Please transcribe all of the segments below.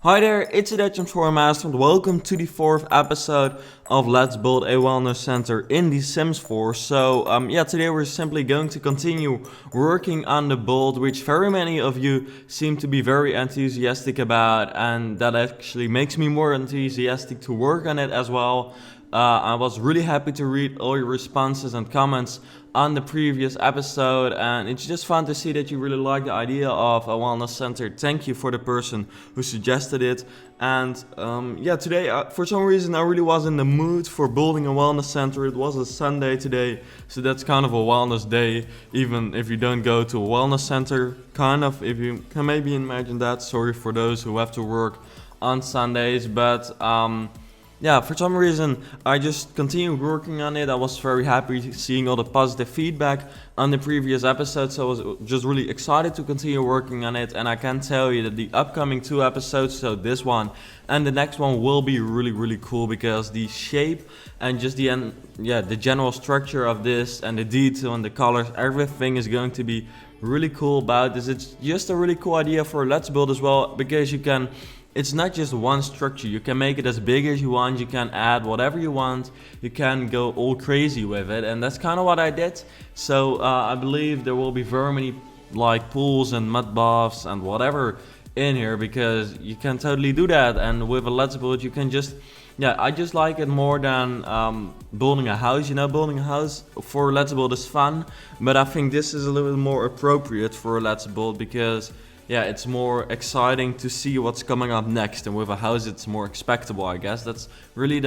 Hi there, it's the Dutch Master and welcome to the fourth episode of Let's Build a Wellness Center in The Sims 4. Today we're simply going to continue working on the build, which very many of you seem to be very enthusiastic about, and that actually makes me more enthusiastic to work on it as well. I was really happy to read all your responses and comments on the previous episode, and it's just fun to see that you really like the idea of a wellness center. Thank you for the person who suggested it. And today for some reason I really was in the mood for building a wellness center. It was a Sunday today, so that's kind of a wellness day, even if you don't go to a wellness center, kind of, if you can maybe imagine that. Sorry for those who have to work on Sundays, but for some reason, I just continued working on it. I was very happy seeing all the positive feedback on the previous episode, so I was just really excited to continue working on it. And I can tell you that the upcoming two episodes, so this one and the next one, will be really, really cool, because the shape and just the general structure of this and the detail and the colors, everything is going to be really cool about this. It's just a really cool idea for Let's Build as well, because it's not just one structure. You can make it as big as you want, you can add whatever you want, you can go all crazy with it, and that's kind of what I did. So I believe there will be very many like pools and mud baths and whatever in here, because you can totally do that. And with a Let's Build you can just, I just like it more than building a house. Building a house for Let's Build is fun, but I think this is a little bit more appropriate for a Let's Build, because it's more exciting to see what's coming up next, and with a house it's more expectable, I guess. That's really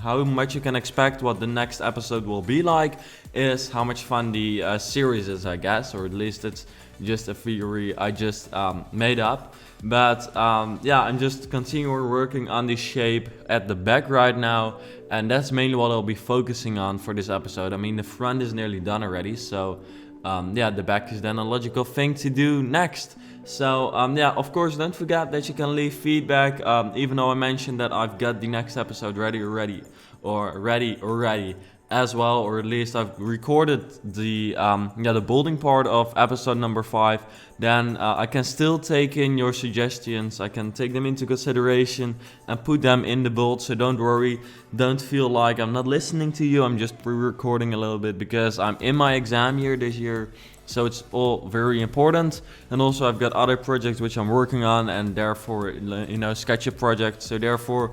how much you can expect what the next episode will be like, is how much fun the series is, I guess, or at least it's just a theory I just made up. But I'm just continuing working on the shape at the back right now, and that's mainly what I'll be focusing on for this episode. I mean, the front is nearly done already, so the back is then a logical thing to do next. So of course, don't forget that you can leave feedback, even though I mentioned that I've got the next episode ready already as well, or at least I've recorded the building part of episode number 5. Then I can still take in your suggestions. I can take them into consideration and put them in the build. So don't worry, don't feel like I'm not listening to you. I'm just pre-recording a little bit because I'm in my exam year this year, so it's all very important. And also I've got other projects which I'm working on, and therefore sketchup projects. So therefore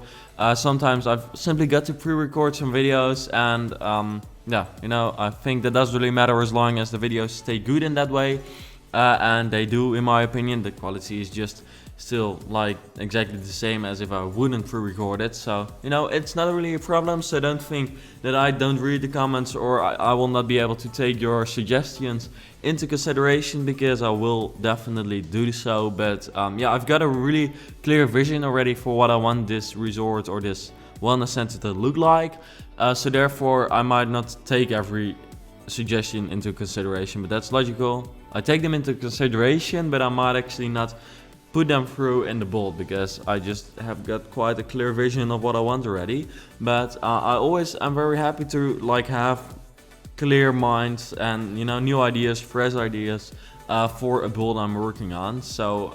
sometimes I've simply got to pre-record some videos, and I think that doesn't really matter as long as the videos stay good in that way. And they do, in my opinion. The quality is just still like exactly the same as if I wouldn't pre-record it. So it's not really a problem. So don't think that I don't read the comments, or I will not be able to take your suggestions into consideration, because I will definitely do so. But I've got a really clear vision already for what I want this resort or this wellness center to look like. So therefore I might not take every suggestion into consideration, but that's logical. I take them into consideration, but I might actually not put them through in the build, because I just have got quite a clear vision of what I want already. But I'm very happy to have clear minds and new ideas, fresh ideas for a build I'm working on. So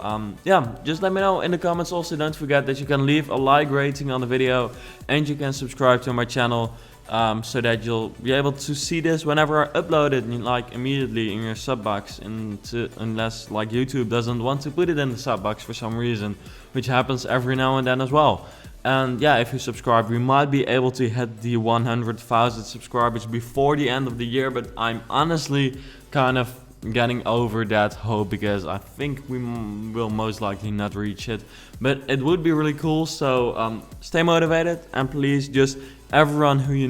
just let me know in the comments. Also, don't forget that you can leave a like rating on the video, and you can subscribe to my channel, so that you'll be able to see this whenever I upload it, immediately in your sub box, unless YouTube doesn't want to put it in the sub box for some reason, which happens every now and then as well. And if you subscribe, we might be able to hit the 100,000 subscribers before the end of the year, but I'm honestly kind of getting over that hope, because I think we will most likely not reach it, but it would be really cool. So stay motivated, and please, just everyone who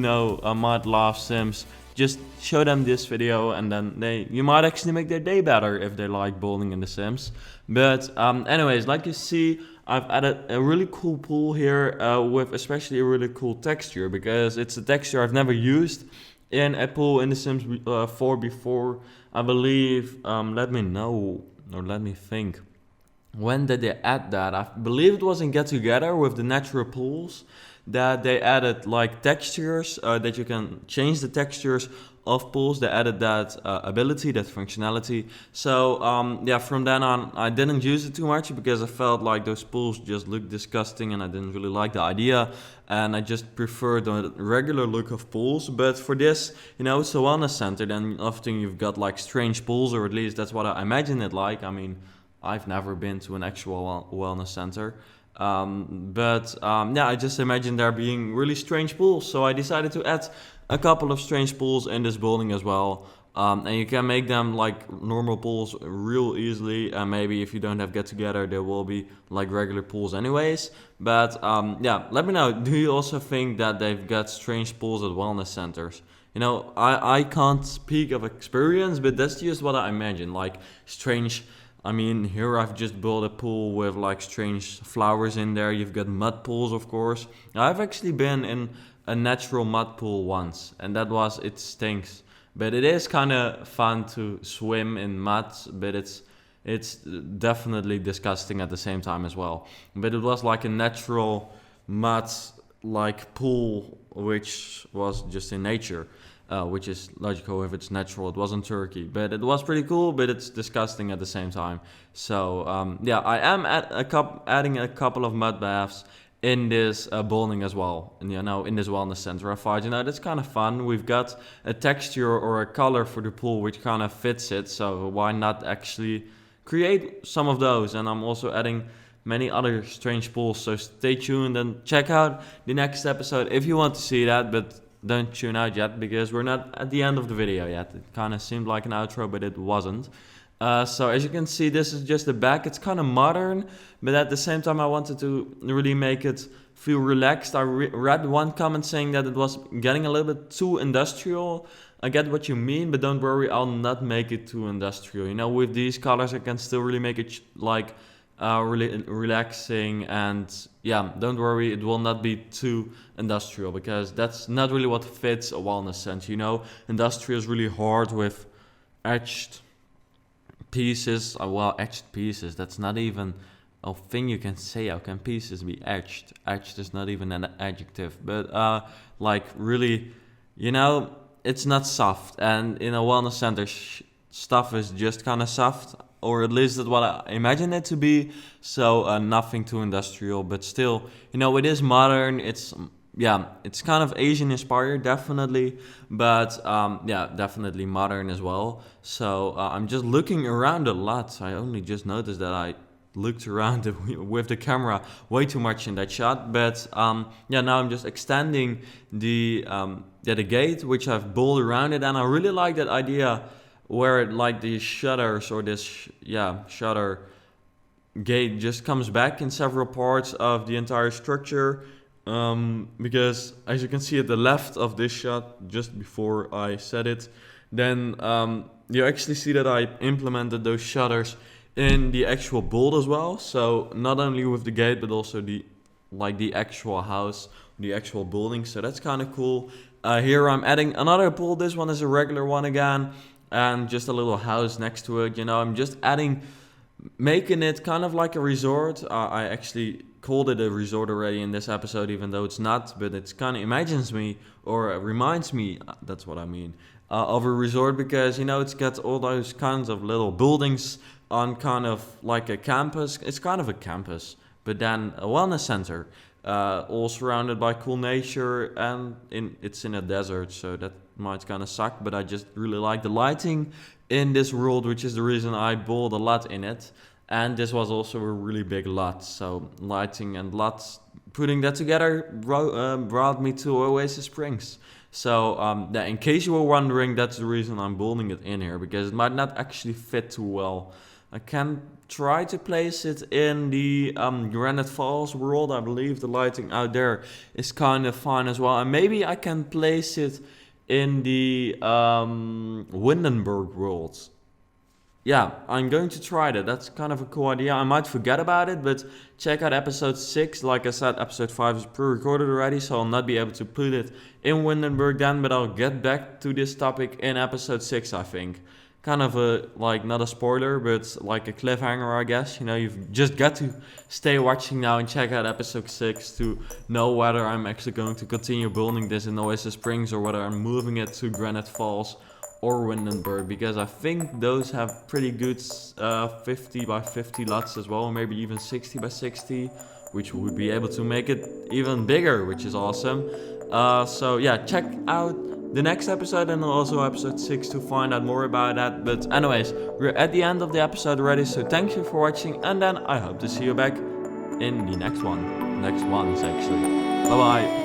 might love Sims, just show them this video, and then you might actually make their day better if they like building in the Sims. But anyways, like you see, I've added a really cool pool here, with especially a really cool texture, because it's a texture I've never used in a pool in the Sims 4 before, I believe. Let me know, or let me think. When did they add that? I believe it was in Get Together with the natural pools. that they added like textures, that you can change the textures of pools. They added that ability, that functionality. So yeah, from then on, I didn't use it too much because I felt like those pools just looked disgusting and I didn't really like the idea. And I just prefer the regular look of pools. But for this, you know, it's a wellness center, then often you've got like strange pools, or at least that's what I imagine it like. I mean, I've never been to an actual wellness center. But yeah, I just imagine there being really strange pools. So I decided to add a couple of strange pools in this building as well. And you can make them like normal pools real easily. And maybe if you don't have get together, there will be like regular pools anyways. But yeah, let me know. Do you also think that they've got strange pools at wellness centers? You know, I can't speak of experience, but that's just what I imagine. Like strange. I mean, here I've just built a pool with like strange flowers in there. You've got mud pools, of course. I've actually been in a natural mud pool once, and it stinks. But it is kind of fun to swim in mud, but it's definitely disgusting at the same time as well. But it was like a natural mud like pool, which was just in nature. Which is logical if it's natural. It was in Turkey, but it was pretty cool, but it's disgusting at the same time. So yeah, I am adding a couple of mud baths in this bowling as well, and you know, in this wellness center. I thought, you know, that's kind of fun. We've got a texture or a color for the pool which kind of fits it, so why not actually create some of those? And I'm also adding many other strange pools, so stay tuned and check out the next episode if you want to see that, but don't tune out yet because we're not at the end of the video yet. It kind of seemed like an outro, but it wasn't. So as you can see, this is just the back. It's kind of modern, but at the same time I wanted to really make it feel relaxed. I read one comment saying that it was getting a little bit too industrial. I get what you mean, but don't worry, I'll not make it too industrial. You know, with these colors I can still really make it like really relaxing, and yeah, don't worry, it will not be too industrial because that's not really what fits a wellness center. You know, industrial is really hard with etched pieces. Well, etched pieces, that's not even a thing you can say. How can pieces be etched? Etched is not even an adjective, but like really, you know, it's not soft, and in a wellness center stuff is just kind of soft, or at least that's what I imagine it to be. So nothing too industrial, but still, you know, it is modern. It's kind of Asian inspired, definitely, but yeah, definitely modern as well. So I'm just looking around a lot. I only just noticed that I looked around with the camera way too much in that shot, but yeah, now I'm just extending the gate which I've built around it, and I really like that idea where it, like the shutters or this shutter gate just comes back in several parts of the entire structure, because as you can see at the left of this shot just before I said it, then you actually see that I implemented those shutters in the actual build as well. So not only with the gate but also the actual house, the actual building. So that's kind of cool. Here I'm adding another pool. This one is a regular one again, and just a little house next to it. You know, I'm just making it kind of like a resort. I actually called it a resort already in this episode, even though it's not, but it's kind of imagines me, or reminds me, that's what I mean, of a resort, because, you know, it's got all those kinds of little buildings on kind of like a campus. It's kind of a campus, but then a wellness center, all surrounded by cool nature, and it's in a desert, so that might kind of suck, but I just really like the lighting in this world, which is the reason I bought a lot in it. And this was also a really big lot, so lighting and lots, putting that together brought me to Oasis Springs. So in case you were wondering, that's the reason I'm building it in here, because it might not actually fit too well. I can try to place it in the Granite Falls world. I believe the lighting out there is kind of fine as well, and maybe I can place it in the Windenburg world. Yeah, I'm going to try that. That's kind of a cool idea. I might forget about it, but check out episode 6. Like I said, episode 5 is pre-recorded already, so I'll not be able to put it in Windenburg then, but I'll get back to this topic in episode 6, I think. kind of a, like, not a spoiler, but like a cliffhanger, I guess. You know, you've just got to stay watching now and check out episode 6 to know whether I'm actually going to continue building this in Oasis Springs or whether I'm moving it to Granite Falls or Windenburg, because I think those have pretty good 50 by 50 lots as well, or maybe even 60 by 60, which would be able to make it even bigger, which is awesome. So yeah, check out the next episode and also episode 6 to find out more about that. But anyways, we're at the end of the episode already, so thank you for watching, and then I hope to see you back in the next one. Next ones, actually. Bye bye.